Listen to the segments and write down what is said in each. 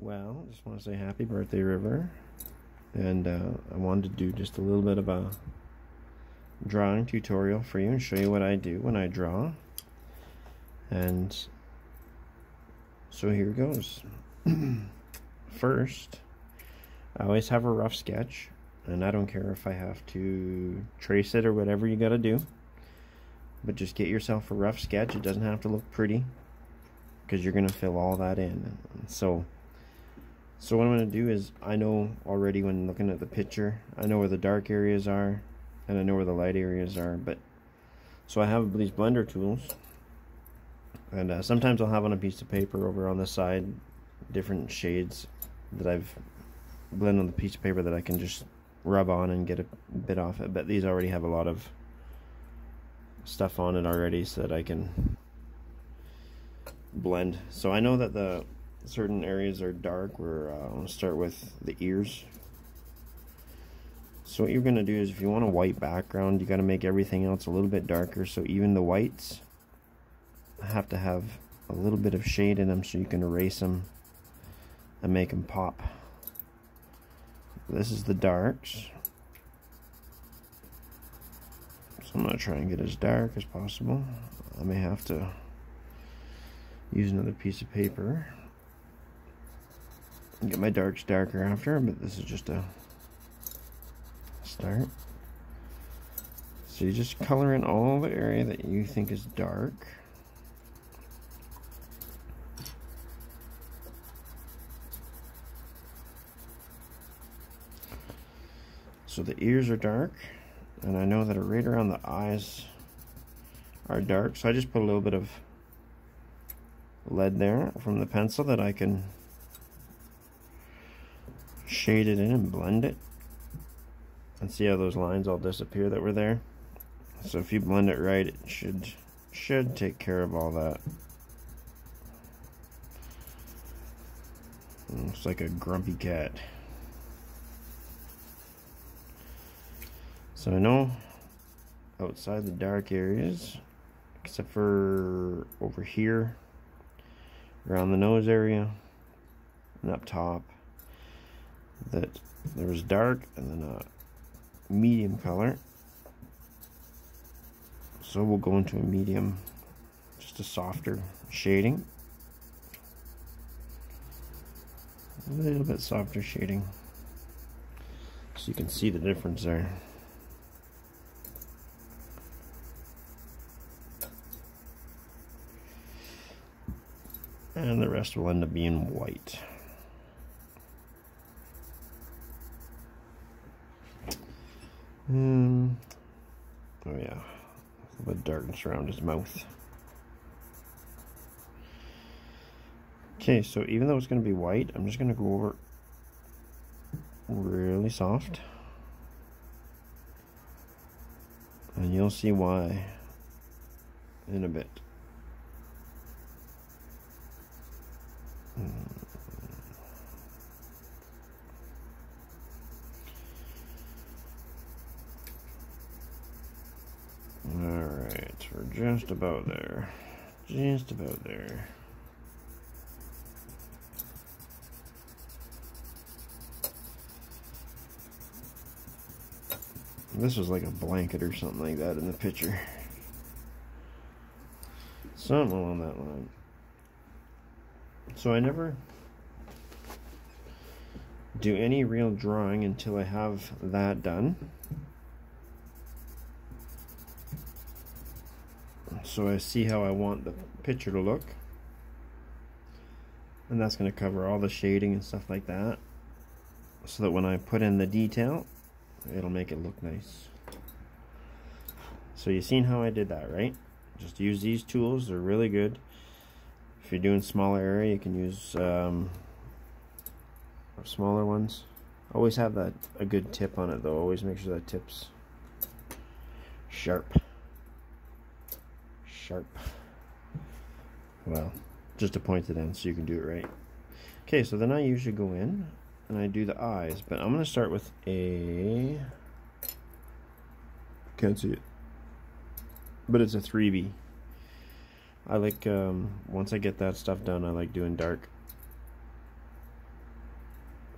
Well, just want to say happy birthday, River. And I wanted to do just a little bit of a drawing tutorial for you and show you what I do when I draw. And so here goes. First, I always have a rough sketch, and I don't care if I have to trace it or whatever you gotta do, but just get yourself a rough sketch. It doesn't have to look pretty, because you're gonna fill all that in. So what I'm going to do is, I know already when looking at the picture, I know where the dark areas are, and I know where the light areas are, so I have these blender tools, and sometimes I'll have on a piece of paper over on the side, different shades that I've blended on the piece of paper that I can just rub on and get a bit off it, but these already have a lot of stuff on it already so that I can blend. So I know that the certain areas are dark. I'll start with the ears. So what you're going to do is, if you want a white background, you got to make everything else a little bit darker, so even the whites have to have a little bit of shade in them so you can erase them and make them pop. This is the darks, so I'm going to try and get as dark as possible. I may have to use another piece of paper and get my darks darker after, but this is just a start. So you just color in all the area that you think is dark. So the ears are dark, and I know that right around the eyes are dark, so I just put a little bit of lead there from the pencil that I can shade it in and blend it, and see how those lines all disappear that were there. So if you blend it right, it should take care of all that. Looks like a grumpy cat. So I know outside the dark areas, except for over here around the nose area and up top, that there was dark and then a medium color. So we'll go into a medium, just a softer shading, a little bit softer shading, so you can see the difference there. And the rest will end up being white. Oh yeah, a little bit darkness around his mouth. Okay, so even though it's going to be white, I'm just going to go over really soft, and you'll see why in a bit. Alright, we're just about there. Just about there. This was like a blanket or something like that in the picture. Something along that line. So I never do any real drawing until I have that done. So I see how I want the picture to look, and that's going to cover all the shading and stuff like that, so that when I put in the detail, it'll make it look nice. So you've seen how I did that, right? Just use these tools, they're really good. If you're doing smaller area, you can use smaller ones. Always have a good tip on it though. Always make sure that tip's sharp. Well, just to point it in so you can do it right. Okay, so then I usually go in and I do the eyes, but I'm going to start with can't see it, but it's a 3B. I like, once I get that stuff done, I like doing dark.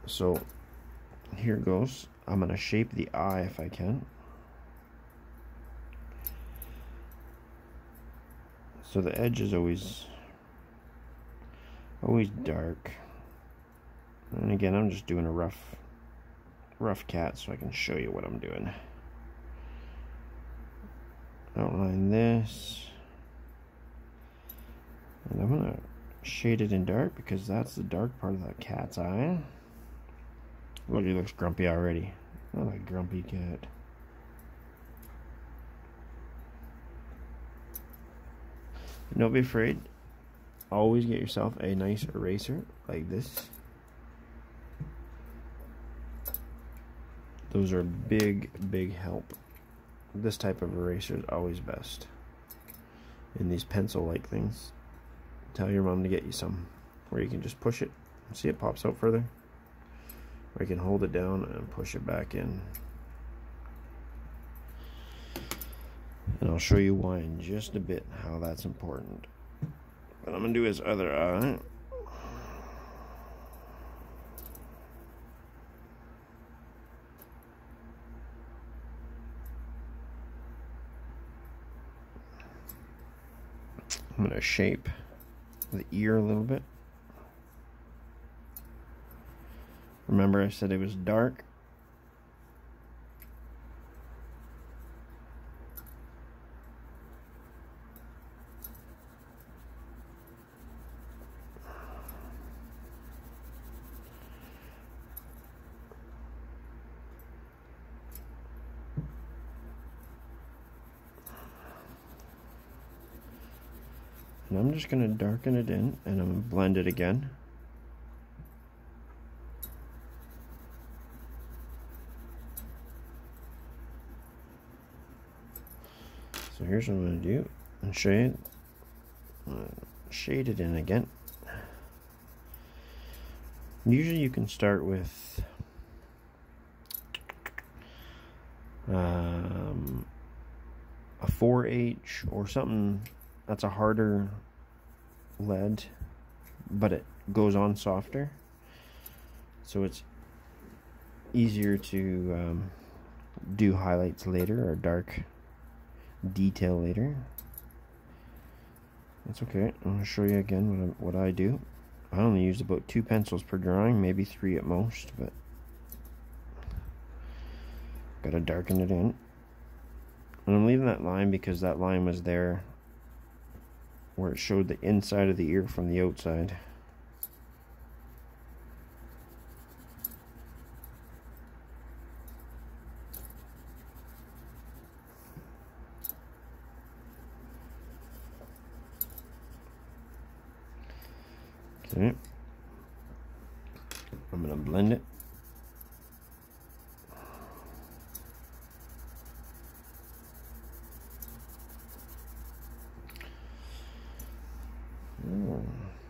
So here goes. I'm going to shape the eye if I can. So the edge is always dark. And again, I'm just doing a rough cat so I can show you what I'm doing. Outline this. And I'm going to shade it in dark because that's the dark part of that cat's eye. Look, he looks grumpy already. Oh, that grumpy cat. Don't be afraid. Always get yourself a nice eraser like this. Those are big help. This type of eraser is always best. And these pencil-like things, tell your mom to get you some, where you can just push it. See, it pops out further. Or you can hold it down and push it back in. And I'll show you why in just a bit, how that's important. But I'm going to do his other eye. I'm going to shape the ear a little bit. Remember I said it was dark? And I'm just going to darken it in, and I'm going to blend it again. So here's what I'm going to do, and shade it in again. Usually you can start with a 4H or something that's a harder lead, but it goes on softer, so it's easier to do highlights later or dark detail later. That's okay. I'm going to show you again what I do. I only use about 2 pencils per drawing, maybe 3 at most, but gotta darken it in. And I'm leaving that line because that line was there where it showed the inside of the ear from the outside. Okay. I'm going to blend it.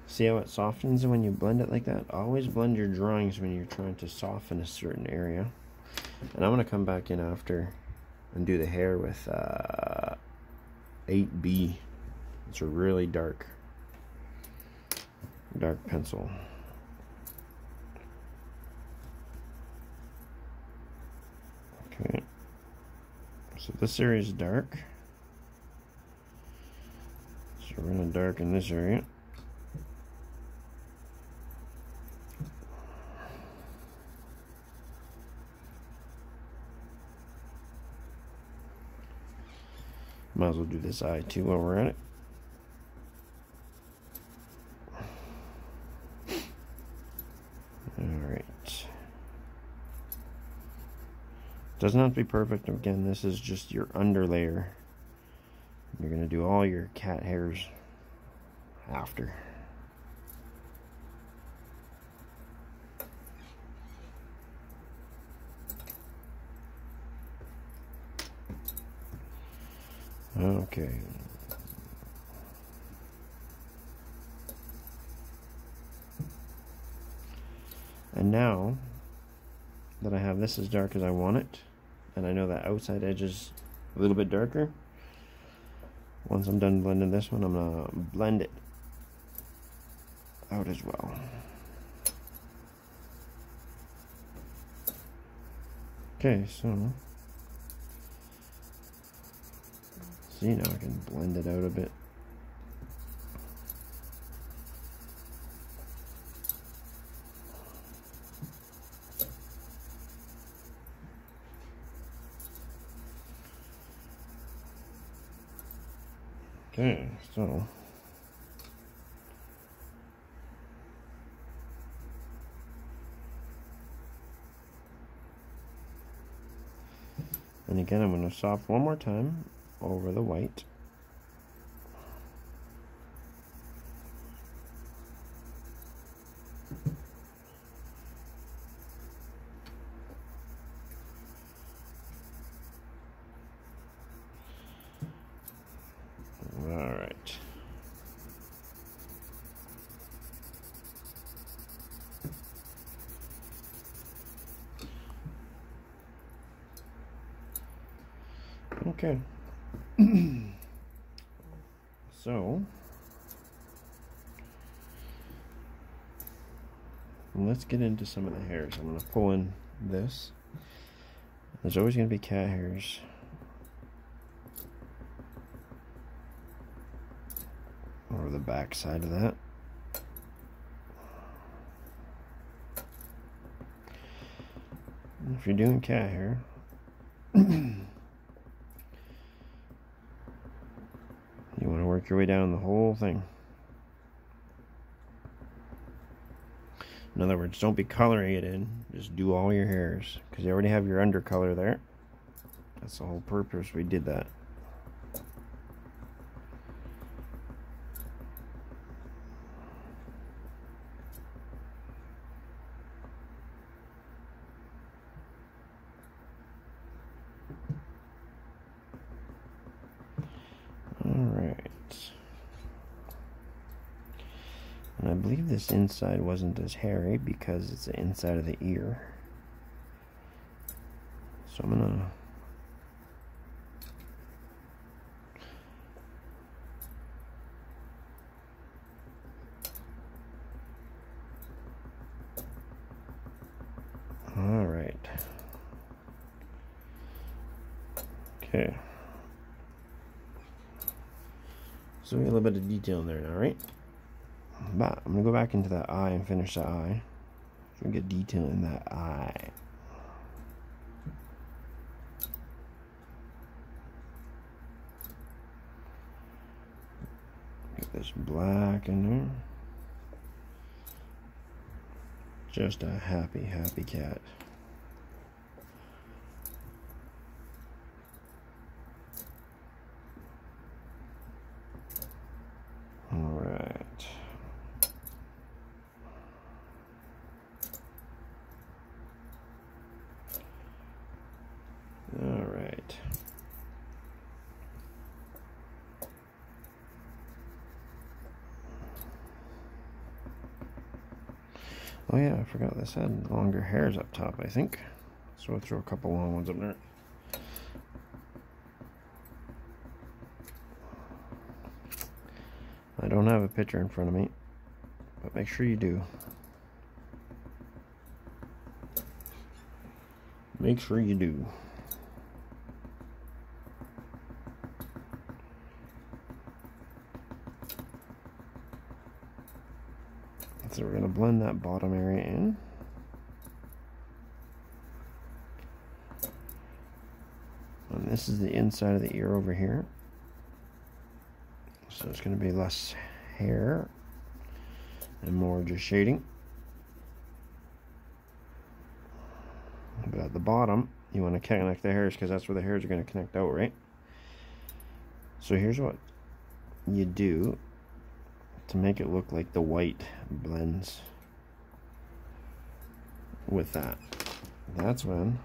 See how it softens when you blend it like that? Always blend your drawings when you're trying to soften a certain area. And I'm going to come back in after and do the hair with 8B. It's a really dark pencil. Okay. So this area is dark. So we're going to darken this area. Might as well do this eye too while we're at it. Alright. Doesn't have to be perfect. Again, this is just your under layer. You're going to do all your cat hairs after. Okay. And now that I have this as dark as I want it, and I know that outside edge is a little bit darker, once I'm done blending this one, I'm going to blend it out as well. Okay, so see, now I can blend it out a bit. Okay, so and again, I'm going to soft one more time over the white. All right. Okay. So let's get into some of the hairs. I'm going to pull in this. There's always going to be cat hairs. Over the back side of that. If you're doing cat hair, you want to work your way down the whole thing. In other words, don't be coloring it in. Just do all your hairs, because you already have your undercolor there. That's the whole purpose we did that. And I believe this inside wasn't as hairy because it's the inside of the ear. So I'm gonna all right. Okay. So we got a little bit of detail in there now, right? But I'm gonna go back into that eye and finish that eye. So we get detail in that eye. Get this black in there. Just a happy, happy cat. All right. All right. Oh yeah, I forgot this had longer hairs up top, I think. So we'll throw a couple long ones up there. I don't have a picture in front of me, but make sure you do. Make sure you do. So we're going to blend that bottom area in. And this is the inside of the ear over here. So it's going to be less hair and more just shading. But at the bottom, you want to connect the hairs because that's where the hairs are going to connect out, right? So here's what you do to make it look like the white blends with that. That's when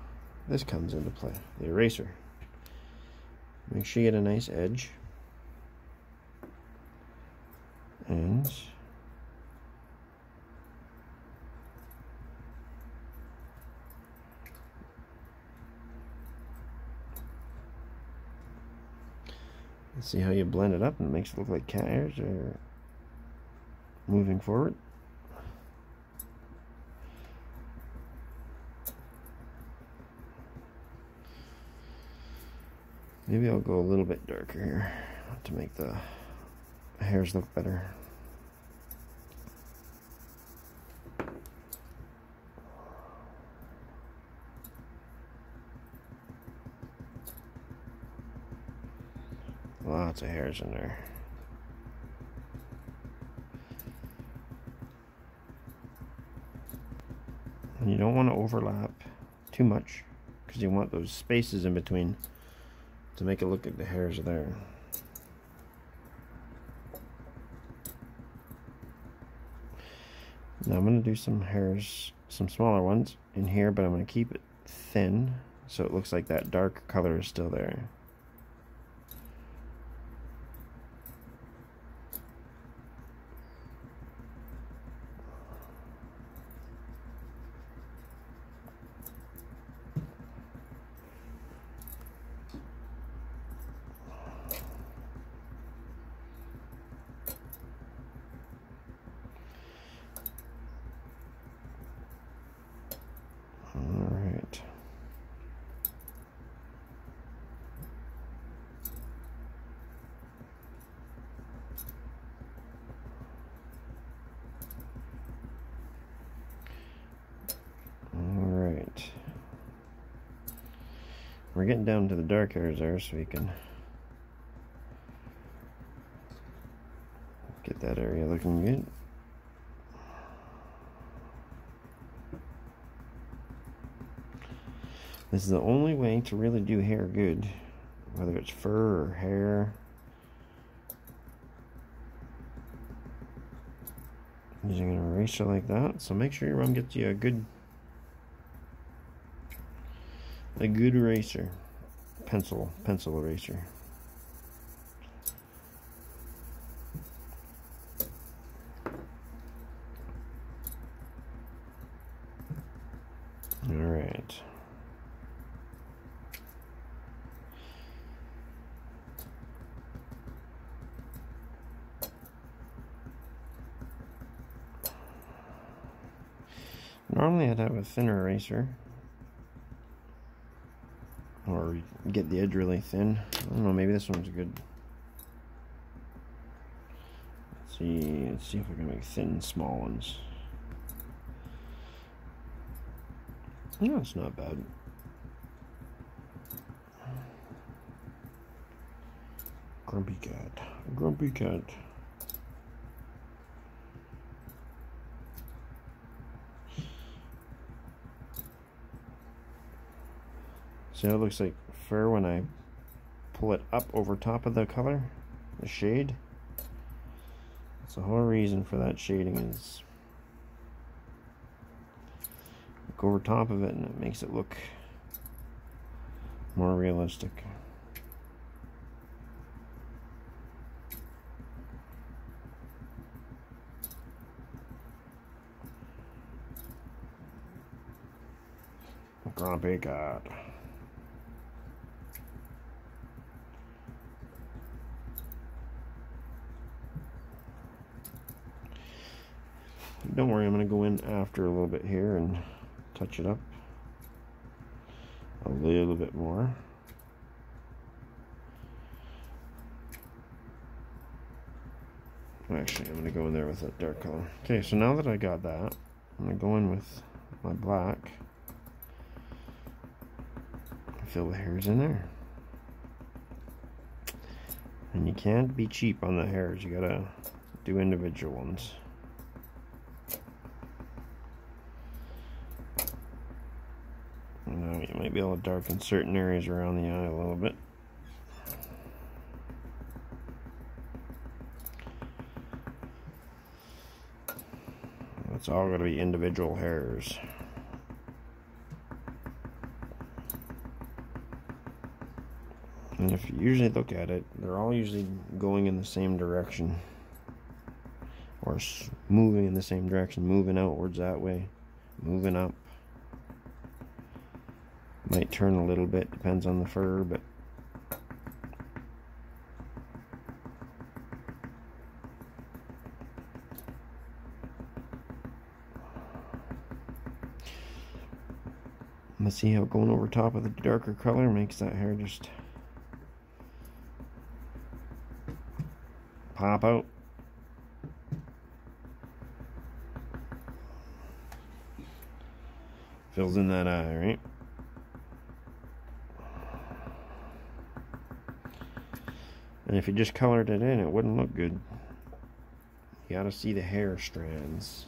this comes into play, the eraser. Make sure you get a nice edge. And see how you blend it up and it makes it look like cat hairs are moving forward. Maybe I'll go a little bit darker here to make the hairs look better. Lots of hairs in there. And you don't want to overlap too much because you want those spaces in between to make it look like the hairs are there. Now I'm going to do some hairs, some smaller ones in here, but I'm going to keep it thin so it looks like that dark color is still there. We're getting down to the dark hairs there, so we can get that area looking good. This is the only way to really do hair good, whether it's fur or hair. Using an eraser like that, so make sure your mom gets you a good eraser, pencil eraser. All right. Normally I'd have a thinner eraser, or get the edge really thin. I don't know, maybe this one's good. Let's see if I can make thin, small ones. No, it's not bad. Grumpy cat, grumpy cat. So it looks like fur when I pull it up over top of the color, the shade. That's the whole reason for that shading is go over top of it and it makes it look more realistic. Grumpy cat. Don't worry, I'm going to go in after a little bit here and touch it up a little bit more. Actually, I'm going to go in there with that dark color. Okay, so now that I got that, I'm going to go in with my black. Fill the hairs in there. And you can't be cheap on the hairs. You got to do individual ones. Now you might be able to darken certain areas around the eye a little bit. It's all going to be individual hairs. And if you usually look at it, they're all usually going in the same direction. Or moving in the same direction, moving outwards that way, moving up. Might turn a little bit, depends on the fur, but let's see how going over top of the darker color makes that hair just pop out. Fills in that eye, right? And if you just colored it in, it wouldn't look good. You gotta see the hair strands.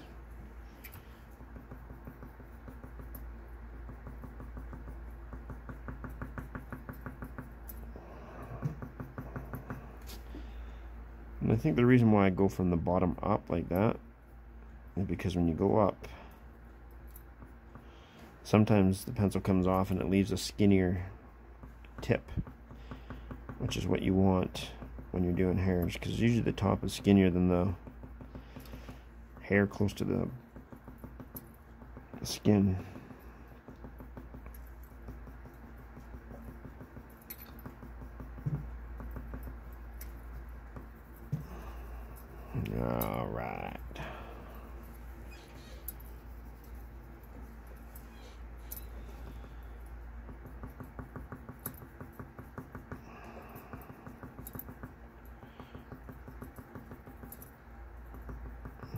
And I think the reason why I go from the bottom up like that is because when you go up, sometimes the pencil comes off and it leaves a skinnier tip, which is what you want when you're doing hairs, because usually the top is skinnier than the hair close to the skin. All right.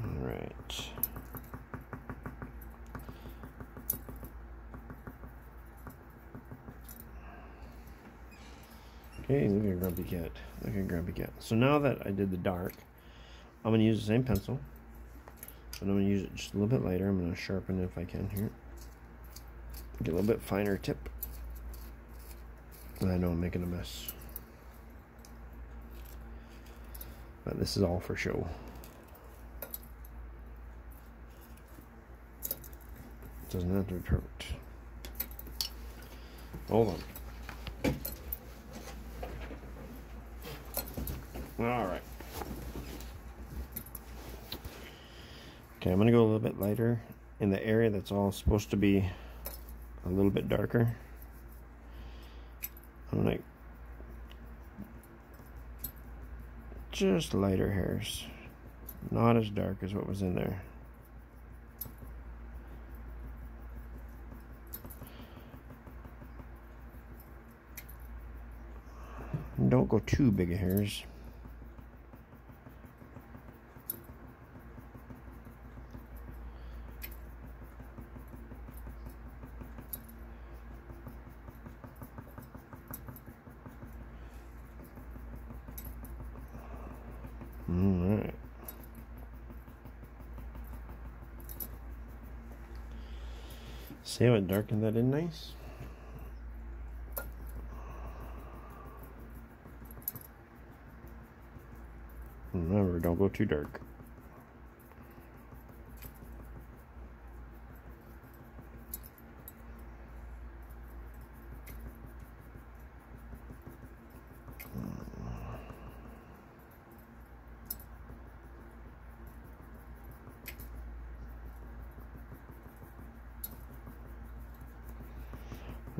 All right. Okay, look at Grumpy Cat. Look at Grumpy Cat. So now that I did the dark, I'm going to use the same pencil, but I'm going to use it just a little bit lighter. I'm going to sharpen it if I can here. Get a little bit finer tip. I know I'm making a mess, but this is all for show. It doesn't have to be perfect. Hold on. All right. Okay, I'm going to go a little bit lighter in the area that's all supposed to be a little bit darker. I'm going to just lighter hairs, not as dark as what was in there. And don't go too big of hairs. Alright. See how it darkened that in nice? Remember, don't go too dark.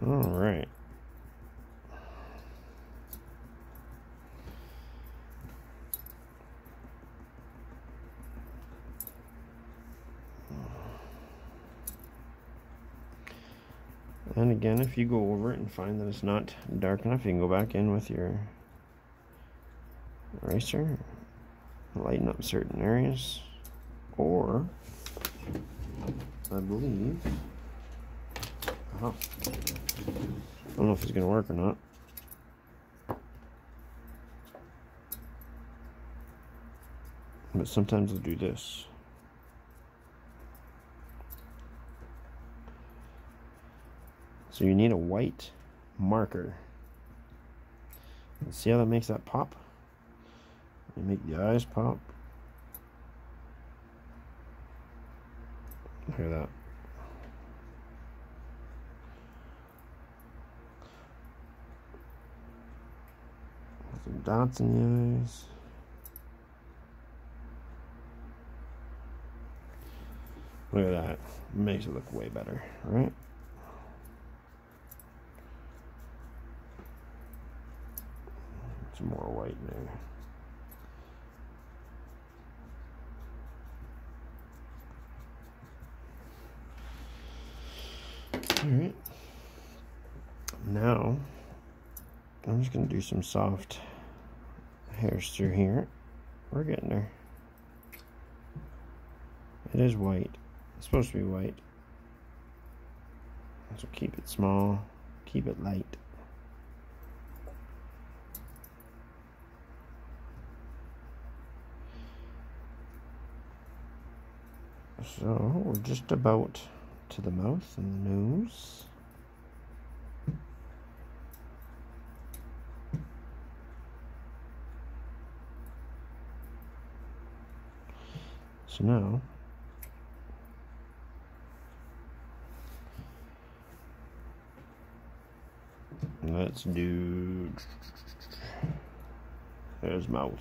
All right. And again, if you go over it and find that it's not dark enough, you can go back in with your eraser, lighten up certain areas, or I believe, I don't know if it's going to work or not. But sometimes I'll do this. So you need a white marker. See how that makes that pop? You make the eyes pop. Look at that. Some dots in the eyes. Look at that. Makes it look way better, right? Some more white in there. Alright. Now, I'm just going to do some soft hairs through here. We're getting there. It is white. It's supposed to be white. So keep it small, keep it light. So we're just about to the mouth and the nose. So now let's do his mouth.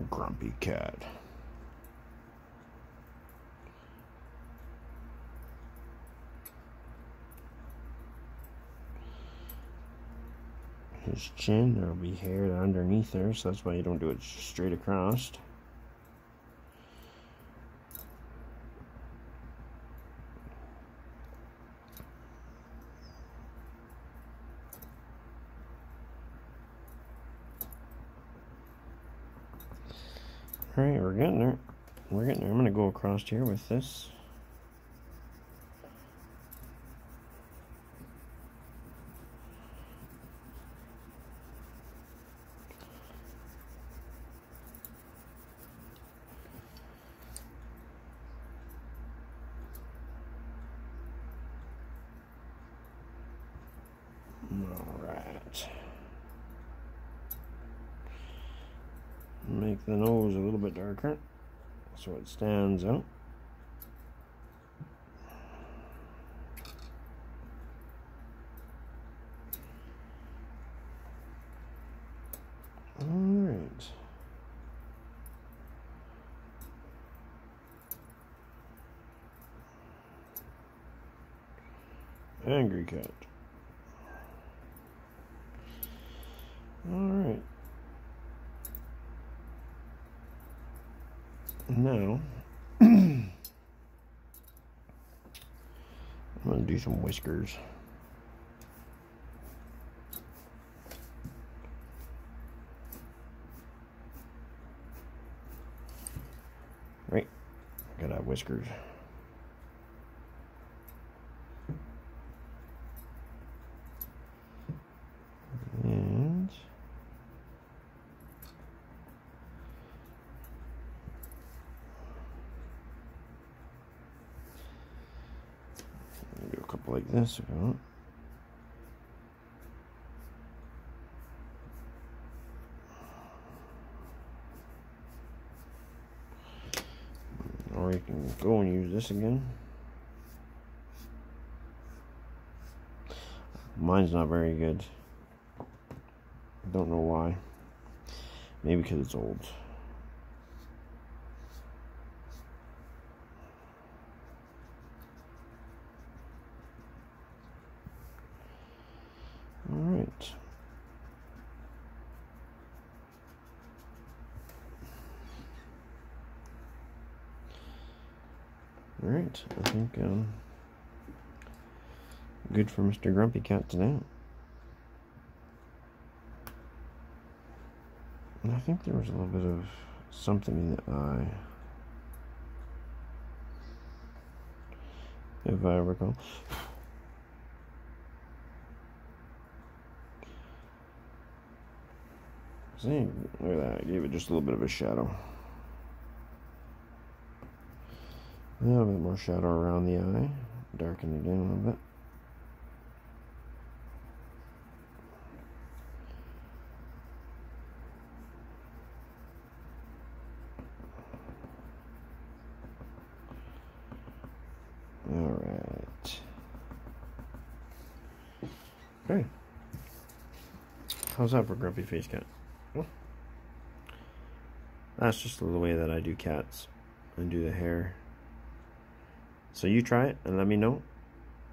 Grumpy cat. His chin, there'll be hair underneath there, so that's why you don't do it straight across. Alright, we're getting there. We're getting there. I'm going to go across here with this. Alright. Make the nose a little bit darker so it stands out. Alright. Angry cat. Alright. Now, I'm going to do some whiskers. Right, gotta have whiskers. And do a couple like this if you want. Or you can go and use this again. Mine's not very good. I don't know why. Maybe because it's old. Alright. Alright, I think good for Mr. Grumpy Cat today. And I think there was a little bit of something in the eye, if I recall. See, look at that, I gave it just a little bit of a shadow. A little bit more shadow around the eye, darken it in a little bit. Alright. Okay. How's that for Grumpy Face Cat? Well, that's just the way that I do cats and do the hair. So you try it and let me know.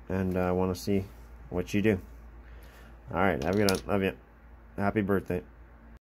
And I want to see what you do. Alright, have a good one. Love you. Happy birthday.